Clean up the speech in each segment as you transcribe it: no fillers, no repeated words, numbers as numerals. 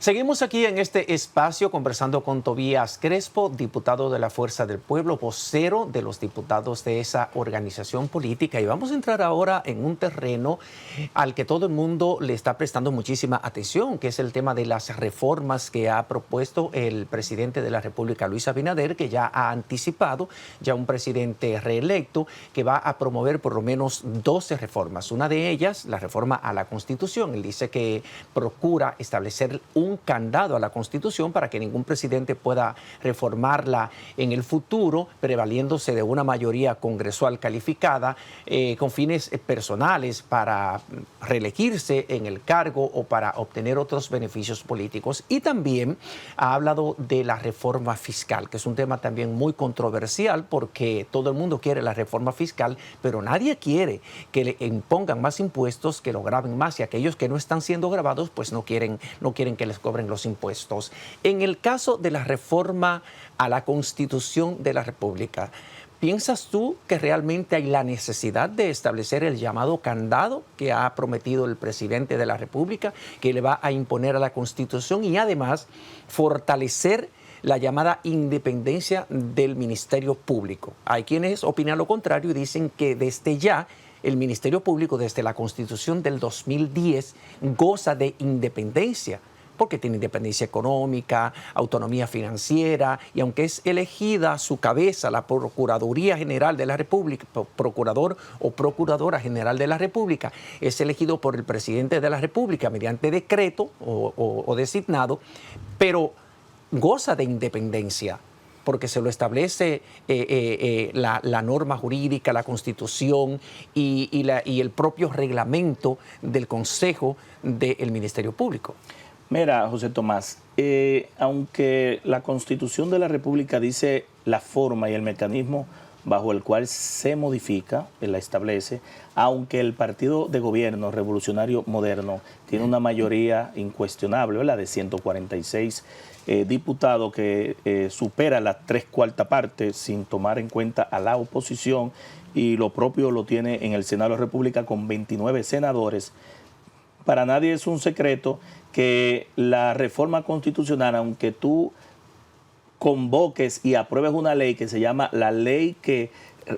Seguimos aquí en este espacio conversando con Tobías Crespo, diputado de la Fuerza del Pueblo, vocero de los diputados de esa organización política. Y vamos a entrar ahora en un terreno al que todo el mundo le está prestando muchísima atención, que es el tema de las reformas que ha propuesto el presidente de la República, Luis Abinader, que ya ha anticipado, ya un presidente reelecto, que va a promover por lo menos 12 reformas. Una de ellas, la reforma a la Constitución. Él dice que procura establecer un candado a la Constitución para que ningún presidente pueda reformarla en el futuro, prevaliéndose de una mayoría congresual calificada con fines personales para reelegirse en el cargo o para obtener otros beneficios políticos. Y también ha hablado de la reforma fiscal, que es un tema también muy controversial porque todo el mundo quiere la reforma fiscal, pero nadie quiere que le impongan más impuestos, que lo graben más, y aquellos que no están siendo grabados pues no quieren que les cobren los impuestos. En el caso de la reforma a la Constitución de la República, ¿piensas tú que realmente hay la necesidad de establecer el llamado candado que ha prometido el presidente de la República, que le va a imponer a la Constitución, y además fortalecer la llamada independencia del Ministerio Público? Hay quienes opinan lo contrario y dicen que desde ya el Ministerio Público, desde la Constitución del 2010, goza de independencia, porque tiene independencia económica, autonomía financiera, y aunque es elegida a su cabeza la Procuraduría General de la República, procurador o procuradora general de la República, es elegido por el presidente de la República mediante decreto o designado, pero goza de independencia, porque se lo establece la norma jurídica, la Constitución y el propio reglamento del Consejo del Ministerio Público. Mira, José Tomás, aunque la Constitución de la República dice la forma y el mecanismo bajo el cual se modifica, la establece, aunque el partido de gobierno revolucionario moderno tiene una mayoría incuestionable, ¿verdad?, de 146 diputados, que supera las 3/4 partes sin tomar en cuenta a la oposición, y lo propio lo tiene en el Senado de la República con 29 senadores. Para nadie es un secreto que la reforma constitucional, aunque tú convoques y apruebes una ley que se llama la ley que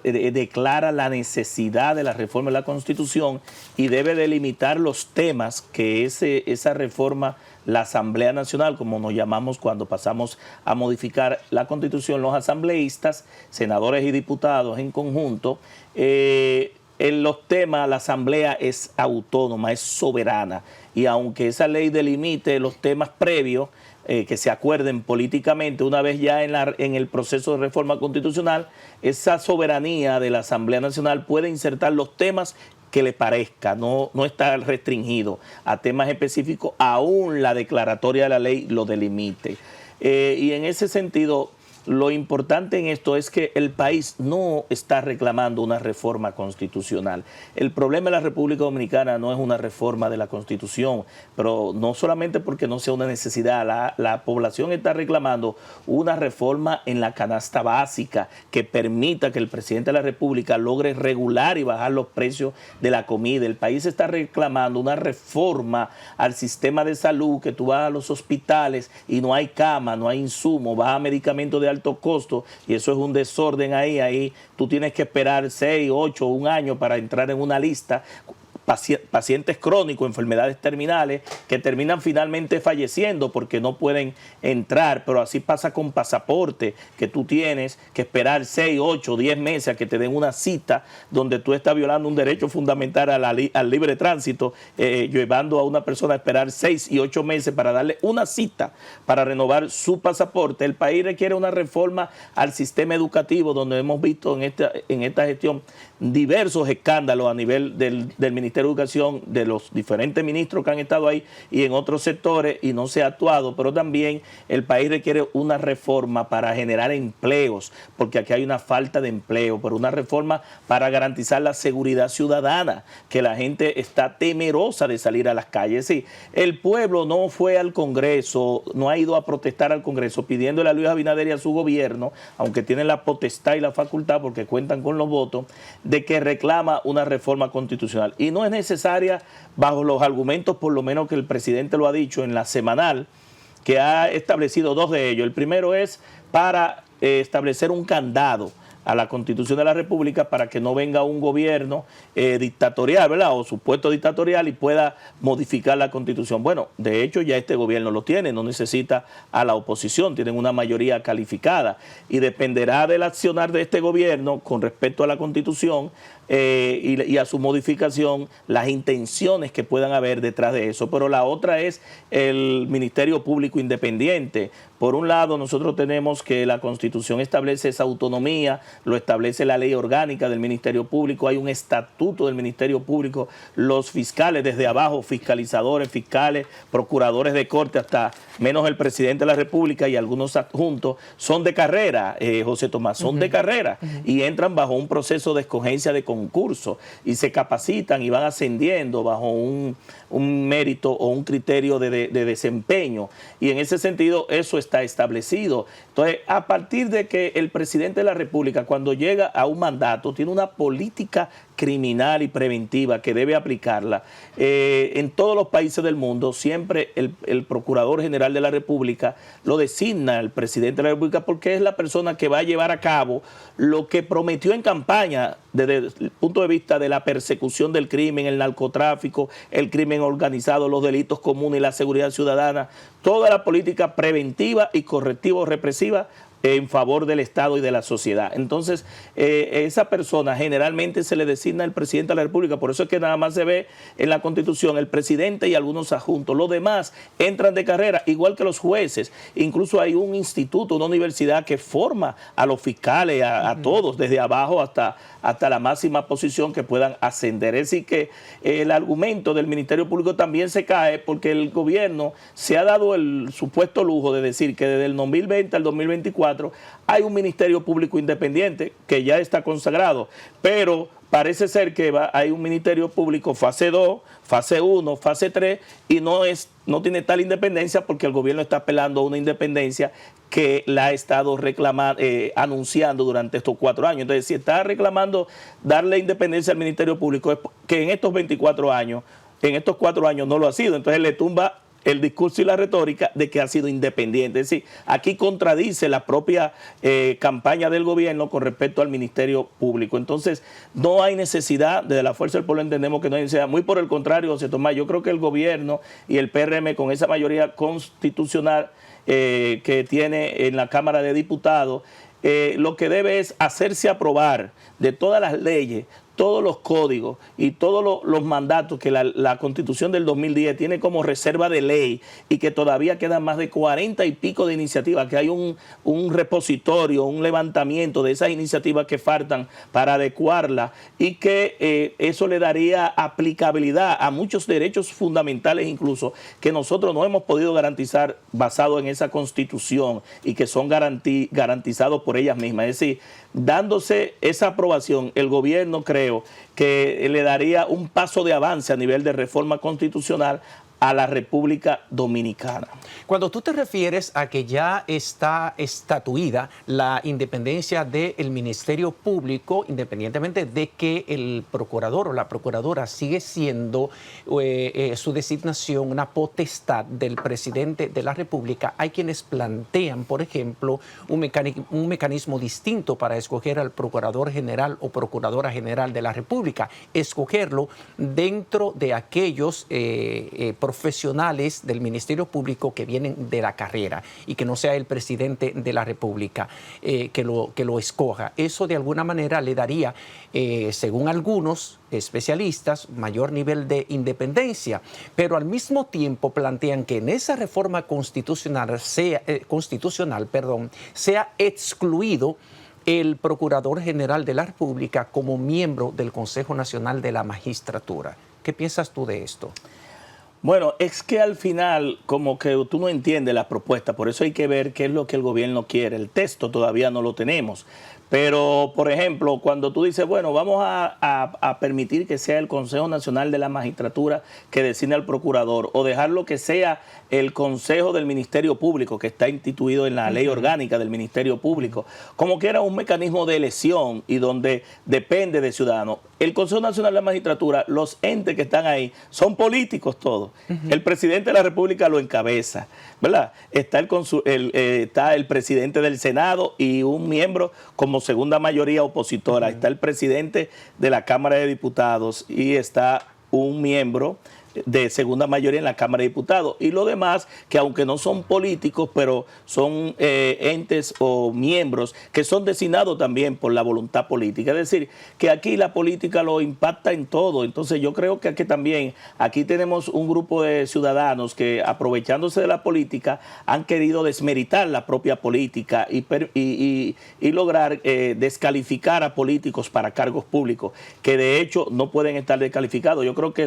declara la necesidad de la reforma de la Constitución y debe delimitar los temas que esa reforma, la Asamblea Nacional, como nos llamamos cuando pasamos a modificar la Constitución, los asambleístas, senadores y diputados en conjunto, en los temas la Asamblea es autónoma, es soberana, y aunque esa ley delimite los temas previos que se acuerden políticamente, una vez ya en el proceso de reforma constitucional, esa soberanía de la Asamblea Nacional puede insertar los temas que le parezca, no está restringido a temas específicos, aún la declaratoria de la ley lo delimite. Y en ese sentido, lo importante en esto es que el país no está reclamando una reforma constitucional. El problema de la República Dominicana no es una reforma de la Constitución, pero no solamente porque no sea una necesidad, la población está reclamando una reforma en la canasta básica que permita que el presidente de la República logre regular y bajar los precios de la comida. El país está reclamando una reforma al sistema de salud, que tú vas a los hospitales y no hay cama, no hay insumo, vas a medicamentos de alto costo, y eso es un desorden ahí tú tienes que esperar 6, 8, un año para entrar en una lista. Pacientes crónicos, enfermedades terminales, que terminan finalmente falleciendo porque no pueden entrar, pero así pasa con pasaporte, que tú tienes que esperar 6, 8, 10 meses a que te den una cita, donde tú estás violando un derecho fundamental al libre tránsito, llevando a una persona a esperar 6 y 8 meses para darle una cita para renovar su pasaporte. El país requiere una reforma al sistema educativo, donde hemos visto en esta gestión diversos escándalos a nivel del Ministerio de Educación, de los diferentes ministros que han estado ahí y en otros sectores, y no se ha actuado. Pero también el país requiere una reforma para generar empleos, porque aquí hay una falta de empleo, pero una reforma para garantizar la seguridad ciudadana, que la gente está temerosa de salir a las calles. Sí, el pueblo no fue al Congreso, no ha ido a protestar al Congreso pidiéndole a Luis Abinader y a su gobierno, aunque tienen la potestad y la facultad porque cuentan con los votos, de que reclama una reforma constitucional. Y no es necesaria bajo los argumentos, por lo menos que el presidente lo ha dicho en la semanal, que ha establecido dos de ellos. El primero es para establecer un candado a la Constitución de la República para que no venga un gobierno dictatorial, ¿verdad? O supuesto dictatorial y pueda modificar la Constitución. Bueno, de hecho ya este gobierno lo tiene, no necesita a la oposición, tienen una mayoría calificada y dependerá del accionar de este gobierno con respecto a la Constitución y a su modificación, las intenciones que puedan haber detrás de eso. Pero la otra es el Ministerio Público Independiente. Por un lado, nosotros tenemos que la Constitución establece esa autonomía, lo establece la ley orgánica del Ministerio Público, hay un estatuto del Ministerio Público, los fiscales desde abajo, fiscalizadores, fiscales, procuradores de corte, hasta menos el presidente de la República y algunos adjuntos, son de carrera, José Tomás, son de carrera y entran bajo un proceso de escogencia de concurso y se capacitan y van ascendiendo bajo un mérito o un criterio de desempeño, y en ese sentido eso está establecido. Entonces, a partir de que el presidente de la República, cuando llega a un mandato, tiene una política criminal y preventiva que debe aplicarla, en todos los países del mundo siempre el Procurador General de la República lo designa el presidente de la República, porque es la persona que va a llevar a cabo lo que prometió en campaña desde el punto de vista de la persecución del crimen, el narcotráfico, el crimen organizado, los delitos comunes y la seguridad ciudadana, toda la política preventiva y correctivo-represiva en favor del Estado y de la sociedad. Entonces, esa persona generalmente se le designa el presidente de la República, por eso es que nada más se ve en la Constitución el presidente y algunos adjuntos. Los demás entran de carrera, igual que los jueces. Incluso hay un instituto, una universidad que forma a los fiscales, a todos, desde abajo hasta la máxima posición que puedan ascender. Es decir, que el argumento del Ministerio Público también se cae porque el gobierno se ha dado el supuesto lujo de decir que desde el 2020 al 2024 hay un Ministerio Público Independiente que ya está consagrado, pero parece ser que hay un Ministerio Público fase 2, fase 1, fase 3 y no tiene tal independencia porque el gobierno está apelando a una independencia que la ha estado anunciando durante estos 4 años. Entonces, si está reclamando darle independencia al Ministerio Público, es que en estos 24 años, en estos 4 años no lo ha sido. Entonces le tumba el discurso y la retórica de que ha sido independiente. Es decir, aquí contradice la propia campaña del gobierno con respecto al Ministerio Público. Entonces, no hay necesidad, desde la Fuerza del Pueblo entendemos que no hay necesidad. Muy por el contrario, José Tomás, yo creo que el gobierno y el PRM con esa mayoría constitucional que tiene en la Cámara de Diputados, lo que debe es hacerse aprobar de todas las leyes, todos los códigos y todos los mandatos que la Constitución del 2010 tiene como reserva de ley, y que todavía quedan más de 40 y pico de iniciativas, que hay un repositorio, un levantamiento de esas iniciativas que faltan para adecuarla, y que eso le daría aplicabilidad a muchos derechos fundamentales incluso que nosotros no hemos podido garantizar basado en esa Constitución y que son garantizados por ellas mismas. Es decir, dándose esa aprobación, el gobierno creo que le daría un paso de avance a nivel de reforma constitucional a la República Dominicana. Cuando tú te refieres a que ya está estatuida la independencia del Ministerio Público, independientemente de que el procurador o la procuradora sigue siendo su designación una potestad del presidente de la República, hay quienes plantean, por ejemplo, un mecanismo distinto para escoger al procurador general o procuradora general de la República, escogerlo dentro de aquellos profesionales del Ministerio Público que vienen de la carrera, y que no sea el presidente de la República que lo escoja. Eso de alguna manera le daría, según algunos especialistas, mayor nivel de independencia, pero al mismo tiempo plantean que en esa reforma constitucional sea excluido el Procurador General de la República como miembro del Consejo Nacional de la Magistratura. ¿Qué piensas tú de esto? Bueno, es que al final como que tú no entiendes la propuesta, por eso hay que ver qué es lo que el gobierno quiere. El texto todavía no lo tenemos, Pero, por ejemplo, cuando tú dices, bueno, vamos a permitir que sea el Consejo Nacional de la Magistratura que designe al procurador, o dejarlo que sea el Consejo del Ministerio Público, que está instituido en la ley orgánica del Ministerio Público, como que era un mecanismo de elección y donde depende de ciudadanos. El Consejo Nacional de la Magistratura, los entes que están ahí, son políticos todos. El presidente de la República lo encabeza, ¿verdad? Está el presidente del Senado y un miembro como segunda mayoría opositora. Está el presidente de la Cámara de Diputados y está un miembro de segunda mayoría en la Cámara de Diputados, y lo demás que aunque no son políticos, pero son entes o miembros que son designados también por la voluntad política. Es decir, que aquí la política lo impacta en todo. Entonces yo creo que aquí tenemos un grupo de ciudadanos que, aprovechándose de la política, han querido desmeritar la propia política y lograr descalificar a políticos para cargos públicos, que de hecho no pueden estar descalificados. Yo creo que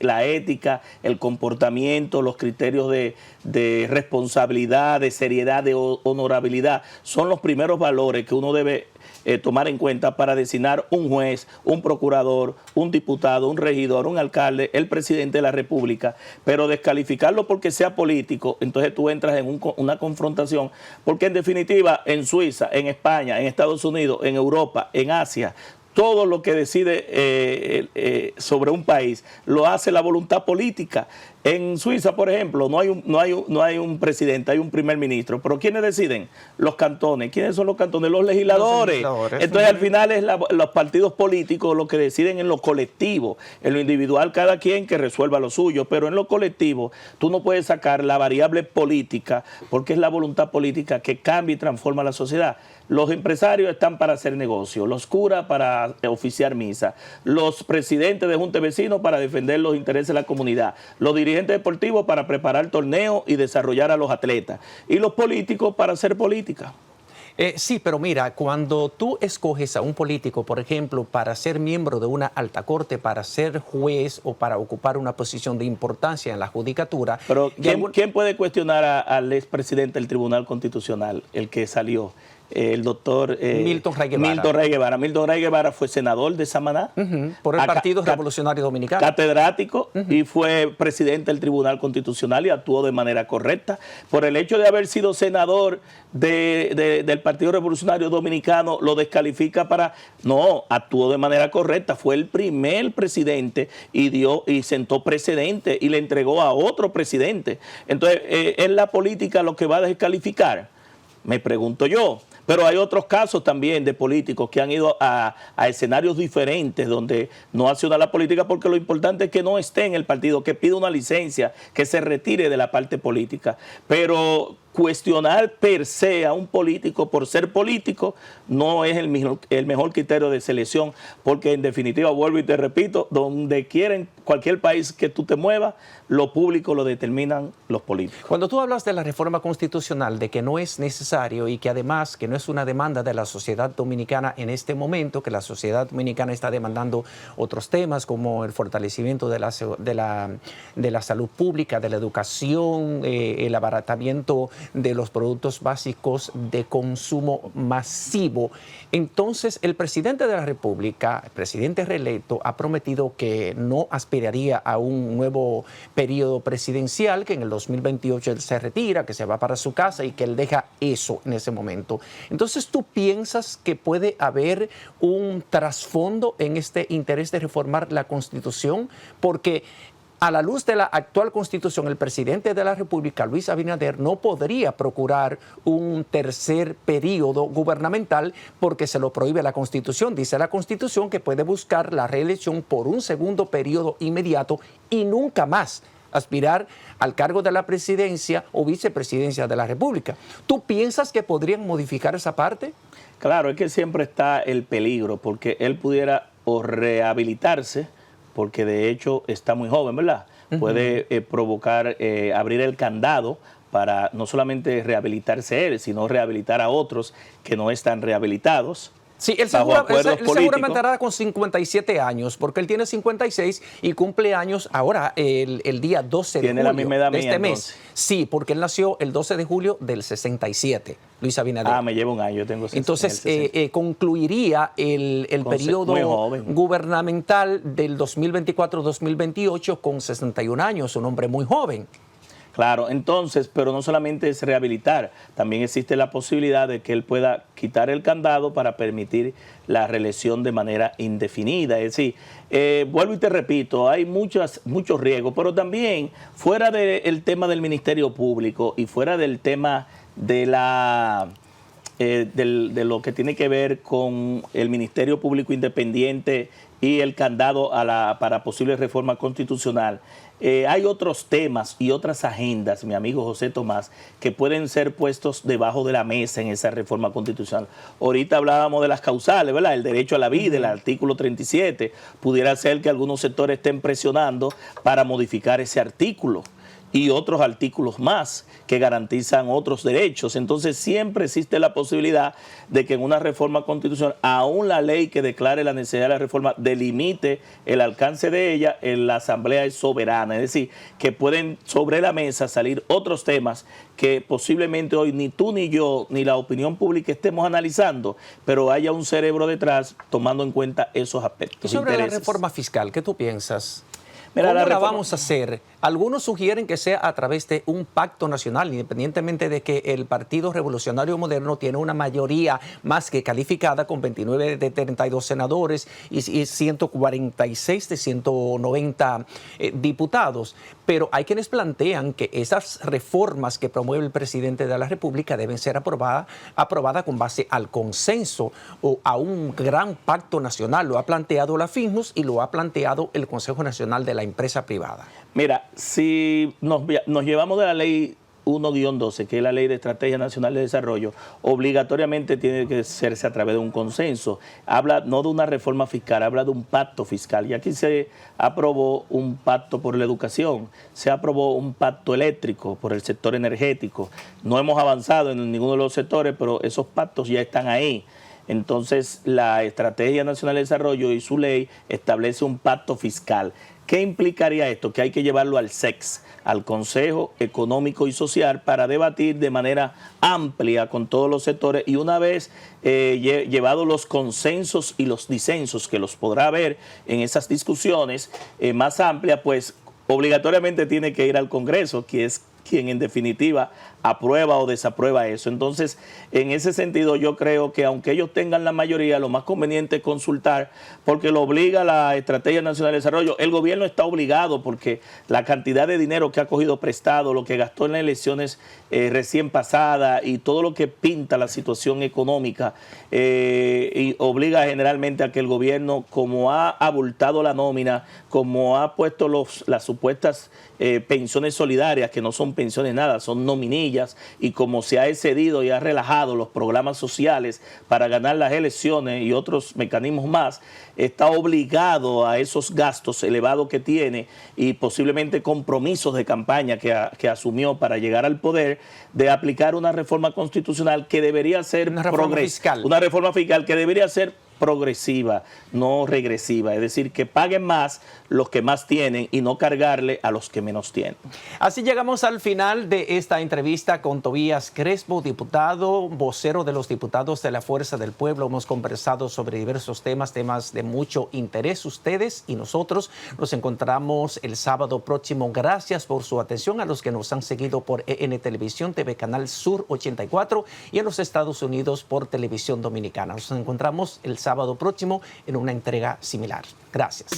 la ética, el comportamiento, los criterios de responsabilidad, de seriedad, de honorabilidad, son los primeros valores que uno debe tomar en cuenta para designar un juez, un procurador, un diputado, un regidor, un alcalde, el presidente de la República. Pero descalificarlo porque sea político, entonces tú entras en una confrontación, porque en definitiva en Suiza, en España, en Estados Unidos, en Europa, en Asia, todo lo que decide sobre un país lo hace la voluntad política. En Suiza, por ejemplo, no hay un presidente, hay un primer ministro. ¿Pero quiénes deciden? Los cantones. ¿Quiénes son los cantones? Los legisladores. Entonces, al final es los partidos políticos los que deciden en lo colectivo. En lo individual, cada quien que resuelva lo suyo. Pero en lo colectivo, tú no puedes sacar la variable política, porque es la voluntad política que cambia y transforma la sociedad. Los empresarios están para hacer negocio, los curas para oficiar misa, los presidentes de junta de vecinos para defender los intereses de la comunidad, los dirigentes deportivos para preparar torneos y desarrollar a los atletas, y los políticos para hacer política. Sí, pero mira, cuando tú escoges a un político, por ejemplo, para ser miembro de una alta corte, para ser juez o para ocupar una posición de importancia en la judicatura... Pero ¿quién puede cuestionar al expresidente del Tribunal Constitucional, el que salió? El doctor Milton Ray Guevara. Milton Ray Guevara fue senador de Samaná. Por el Partido Revolucionario Dominicano. Catedrático, y fue presidente del Tribunal Constitucional y actuó de manera correcta. Por el hecho de haber sido senador del Partido Revolucionario Dominicano, lo descalifica para... No, actuó de manera correcta. Fue el primer presidente y sentó precedente y le entregó a otro presidente. Entonces, es la política lo que va a descalificar. Me pregunto yo. Pero hay otros casos también de políticos que han ido a escenarios diferentes donde no acciona la política, porque lo importante es que no esté en el partido, que pida una licencia, que se retire de la parte política. Pero cuestionar per se a un político por ser político no es el mejor criterio de selección, porque en definitiva, vuelvo y te repito, donde quieren, cualquier país que tú te muevas, lo público lo determinan los políticos. Cuando tú hablas de la reforma constitucional, de que no es necesario y que además que no es una demanda de la sociedad dominicana en este momento, que la sociedad dominicana está demandando otros temas como el fortalecimiento de la salud pública, de la educación, el abaratamiento de los productos básicos de consumo masivo. Entonces, el presidente de la República, el presidente reelecto, ha prometido que no aspiraría a un nuevo periodo presidencial, que en el 2028 él se retira, que se va para su casa y que él deja eso en ese momento. Entonces, ¿tú piensas que puede haber un trasfondo en este interés de reformar la Constitución? Porque a la luz de la actual Constitución, el presidente de la República, Luis Abinader, no podría procurar un tercer periodo gubernamental porque se lo prohíbe la Constitución. Dice la Constitución que puede buscar la reelección por un segundo periodo inmediato y nunca más aspirar al cargo de la presidencia o vicepresidencia de la República. ¿Tú piensas que podrían modificar esa parte? Claro, es que siempre está el peligro, porque él pudiera o rehabilitarse, porque de hecho está muy joven, ¿verdad? Puede provocar, abrir el candado para no solamente rehabilitarse él, sino rehabilitar a otros que no están rehabilitados. Sí, él, bajo acuerdos él seguramente políticos. hará con 57 años, porque él tiene 56 y cumple años ahora el día 12 de Tiene julio la misma edad de mía, este mes. entonces. Sí, porque él nació el 12 de julio del 67, Luis Abinader. Ah, me lleva un año, yo tengo 60. Entonces, concluiría el Muy periodo joven. gubernamental del 2024-2028 con 61 años, un hombre muy joven. Claro, entonces, pero no solamente es rehabilitar, también existe la posibilidad de que él pueda quitar el candado para permitir la reelección de manera indefinida. Es decir, vuelvo y te repito, hay muchos riesgos, pero también fuera del tema del Ministerio Público y fuera del tema de de lo que tiene que ver con el Ministerio Público Independiente y el candado para posible reforma constitucional, hay otros temas y otras agendas, mi amigo José Tomás, que pueden ser puestos debajo de la mesa en esa reforma constitucional. Ahorita hablábamos de las causales, ¿verdad? El derecho a la vida, el artículo 37. Pudiera ser que algunos sectores estén presionando para modificar ese artículo y otros artículos más que garantizan otros derechos. Entonces siempre existe la posibilidad de que en una reforma constitucional, aún la ley que declare la necesidad de la reforma delimite el alcance de ella, la Asamblea es soberana. Es decir, que pueden sobre la mesa salir otros temas que posiblemente hoy ni tú ni yo ni la opinión pública estemos analizando, pero haya un cerebro detrás tomando en cuenta esos aspectos. Y sobre la reforma fiscal, ¿qué tú piensas? Mira, ¿Cómo la vamos a hacer? Algunos sugieren que sea a través de un pacto nacional, independientemente de que el Partido Revolucionario Moderno tiene una mayoría más que calificada con 29 de 32 senadores y 146 de 190 diputados. Pero hay quienes plantean que esas reformas que promueve el presidente de la República deben ser aprobadas con base al consenso o a un gran pacto nacional. Lo ha planteado la FINJUS y lo ha planteado el Consejo Nacional de la Empresa Privada. Mira, si nos llevamos de la ley 1-12, que es la Ley de Estrategia Nacional de Desarrollo, obligatoriamente tiene que hacerse a través de un consenso. Habla no de una reforma fiscal, habla de un pacto fiscal. Y aquí se aprobó un pacto por la educación, se aprobó un pacto eléctrico por el sector energético. No hemos avanzado en ninguno de los sectores, pero esos pactos ya están ahí. Entonces, la Estrategia Nacional de Desarrollo y su ley establece un pacto fiscal. ¿Qué implicaría esto? Que hay que llevarlo al SEX, al Consejo Económico y Social, para debatir de manera amplia con todos los sectores y una vez llevados los consensos y los disensos, que los podrá haber en esas discusiones más amplias, pues obligatoriamente tiene que ir al Congreso, que es quien en definitiva aprueba o desaprueba eso. Entonces, en ese sentido, yo creo que aunque ellos tengan la mayoría, lo más conveniente es consultar, porque lo obliga la Estrategia Nacional de Desarrollo. El gobierno está obligado porque la cantidad de dinero que ha cogido prestado, lo que gastó en las elecciones recién pasadas y todo lo que pinta la situación económica, y obliga generalmente a que el gobierno, como ha abultado la nómina, como ha puesto las supuestas pensiones solidarias, que no son pensiones nada, son nominillas, y como se ha excedido y ha relajado los programas sociales para ganar las elecciones y otros mecanismos más, está obligado a esos gastos elevados que tiene y posiblemente compromisos de campaña que asumió para llegar al poder, de aplicar una reforma constitucional que debería ser una reforma fiscal que debería ser progresiva, no regresiva, es decir, que paguen más los que más tienen y no cargarle a los que menos tienen. Así llegamos al final de esta entrevista con Tobías Crespo, diputado, vocero de los diputados de la Fuerza del Pueblo. Hemos conversado sobre diversos temas de mucho interés. Ustedes y nosotros nos encontramos el sábado próximo. Gracias por su atención a los que nos han seguido por EN Televisión, TV Canal Sur 84 y en los Estados Unidos por Televisión Dominicana. Nos encontramos el sábado próximo en una entrega similar. Gracias.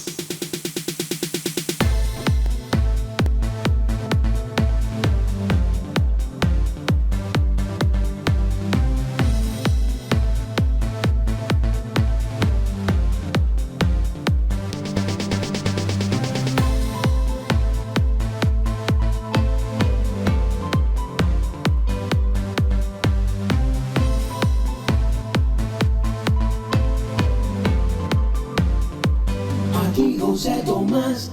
Aquí José Tomás.